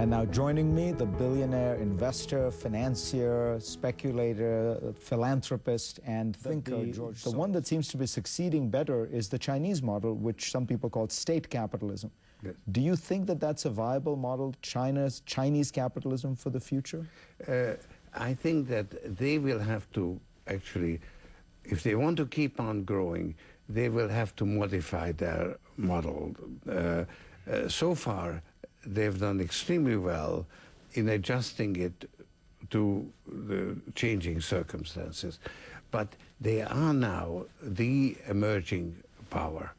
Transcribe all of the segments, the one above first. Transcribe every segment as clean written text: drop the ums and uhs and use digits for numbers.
And now joining me, the billionaire investor, financier, speculator, philanthropist, and thinker, George Soros. The one that seems to be succeeding better is the Chinese model, which some people call state capitalism. Yes. Do you think that that's a viable model, Chinese capitalism for the future? I think that they will have to actually, if they want to keep on growing, they will have to modify their model. So far, they've done extremely well in adjusting it to the changing circumstances. But they are now the emerging power,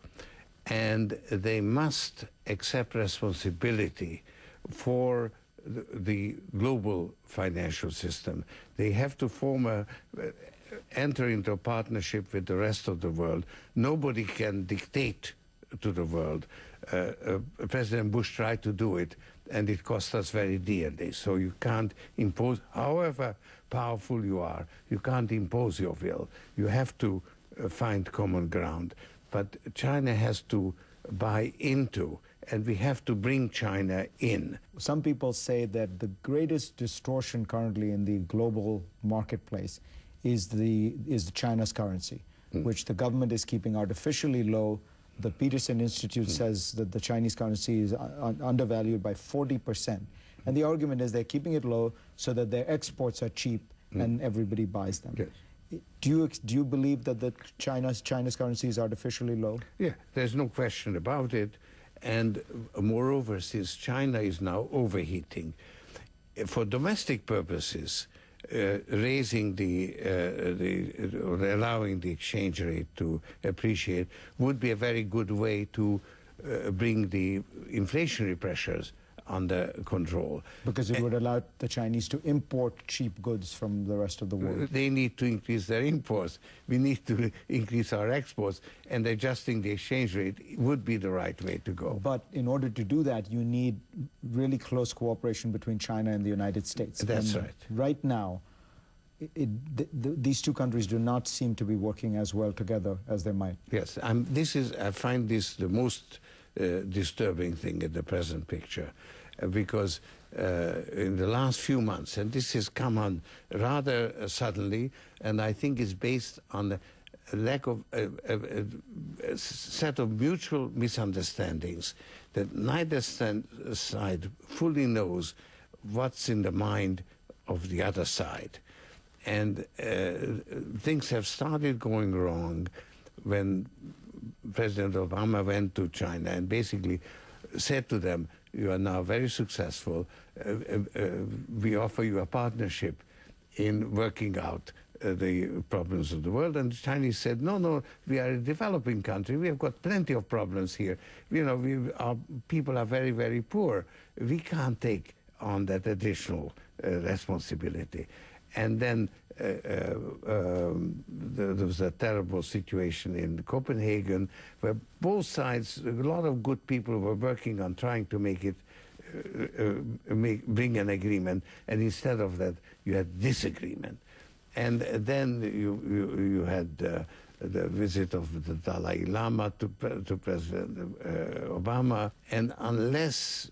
and they must accept responsibility for the global financial system. They have to enter into a partnership with the rest of the world. Nobody can dictate to the world. President Bush tried to do it, and it cost us very dearly. So you can't impose, however powerful you are, you can't impose your will. You have to find common ground. But China has to buy into, and we have to bring China in. Some people say that the greatest distortion currently in the global marketplace is China's currency, which the government is keeping artificially low. The Peterson Institute says that the Chinese currency is undervalued by 40%. And the argument is they're keeping it low so that their exports are cheap and everybody buys them. Yes. Do you believe that China's currency is artificially low? Yeah, there's no question about it. And moreover, since China is now overheating, for domestic purposes, raising or allowing the exchange rate to appreciate would be a very good way to bring the inflationary pressures under control. Because it would allow the Chinese to import cheap goods from the rest of the world. They need to increase their imports. We need to increase our exports, and adjusting the exchange rate would be the right way to go. But in order to do that, you need really close cooperation between China and the United States. That's right. Right now, these two countries do not seem to be working as well together as they might. Yes, I find this the most disturbing thing in the present picture, because in the last few months, and this has come on rather suddenly, and I think it's based on a lack of a set of mutual misunderstandings that neither side fully knows what's in the mind of the other side. And things have started going wrong when President Obama went to China and basically said to them, you are now very successful, we offer you a partnership in working out the problems of the world. And the Chinese said, no, we are a developing country, we have got plenty of problems here. You know, our people are very, very poor. We can't take on that additional responsibility. And then there was a terrible situation in Copenhagen where both sides, a lot of good people were working on trying to make it, bring an agreement, and instead of that, you had disagreement. And then you had the visit of the Dalai Lama to President Obama, and unless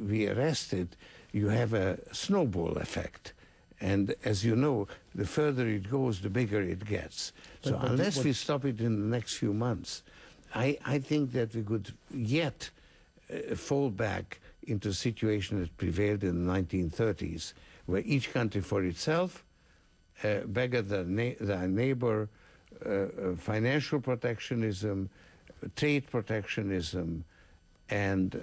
we arrest it, you have a snowball effect. And as you know, the further it goes, the bigger it gets. So unless we stop it in the next few months, I think that we could yet fall back into a situation that prevailed in the 1930s, where each country for itself beggared their neighbor, financial protectionism, trade protectionism, and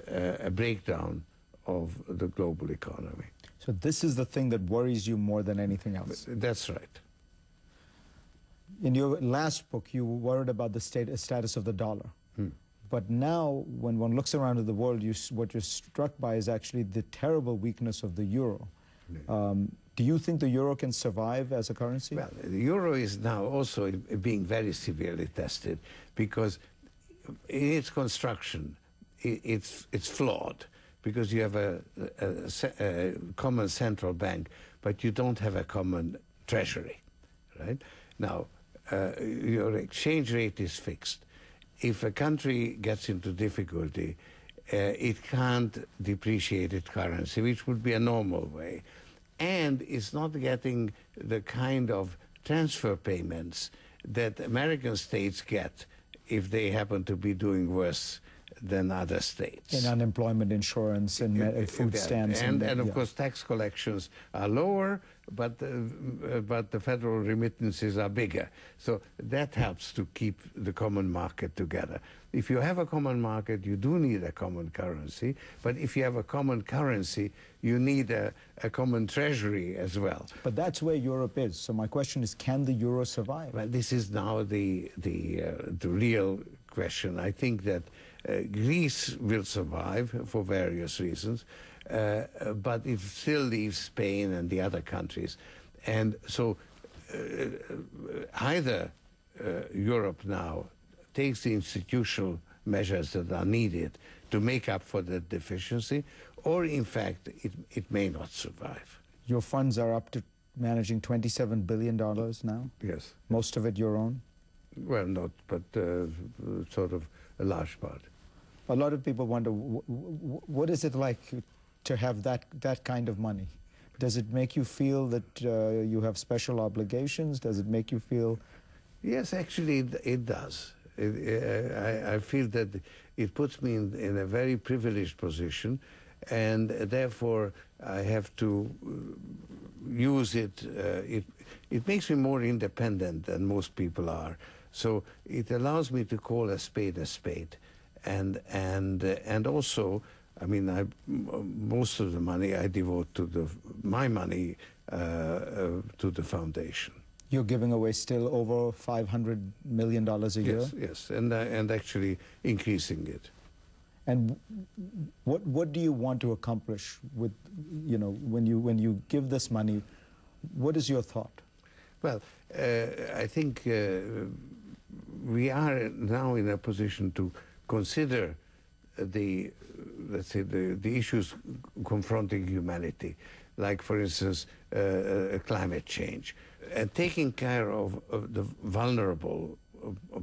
a breakdown of the global economy. So this is the thing that worries you more than anything else? That's right. In your last book, you worried about the status of the dollar. But now, when one looks around at the world, what you're struck by is actually the terrible weakness of the euro. Do you think the euro can survive as a currency? Well, the euro is now also being very severely tested, because in its construction, it's flawed. Because you have a common central bank, but you don't have a common treasury, right? Now, your exchange rate is fixed. If a country gets into difficulty, it can't depreciate its currency, which would be a normal way. And it's not getting the kind of transfer payments that American states get if they happen to be doing worse than other states. In unemployment insurance and food stamps. And of course, tax collections are lower, but the federal remittances are bigger. So that helps to keep the common market together. If you have a common market, you do need a common currency. But if you have a common currency, you need a common treasury as well. But that's where Europe is. So my question is, can the euro survive? Well, this is now the real question. I think that Greece will survive for various reasons, but it still leaves Spain and the other countries. And so either Europe now takes the institutional measures that are needed to make up for that deficiency, or in fact, it may not survive. Your funds are up to managing $27 billion now? Yes. Most of it your own? Well, not, but sort of a large part. A lot of people wonder, what is it like to have that kind of money? Does it make you feel that you have special obligations? Does it make you feel... Yes, actually, it does. I feel that it puts me in a very privileged position, and therefore I have to use it. It makes me more independent than most people are. So it allows me to call a spade, and also, I mean, most of the money I devote to my money to the foundation. You're giving away still over $500 million a year? Yes, and actually increasing it. And what do you want to accomplish with, you know, when you give this money? What is your thought? Well, I think we are now in a position to consider let's say, the issues confronting humanity, like, for instance, climate change, and taking care of the vulnerable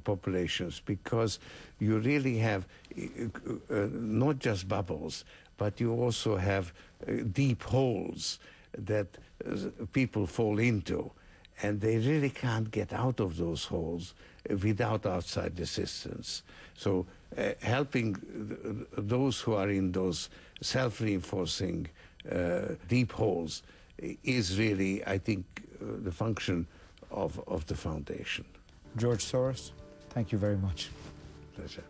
populations, because you really have not just bubbles, but you also have deep holes that people fall into, and they really can't get out of those holes without outside assistance. So helping those who are in those self-reinforcing deep holes is really, I think, the function of the foundation. George Soros, thank you very much. Pleasure.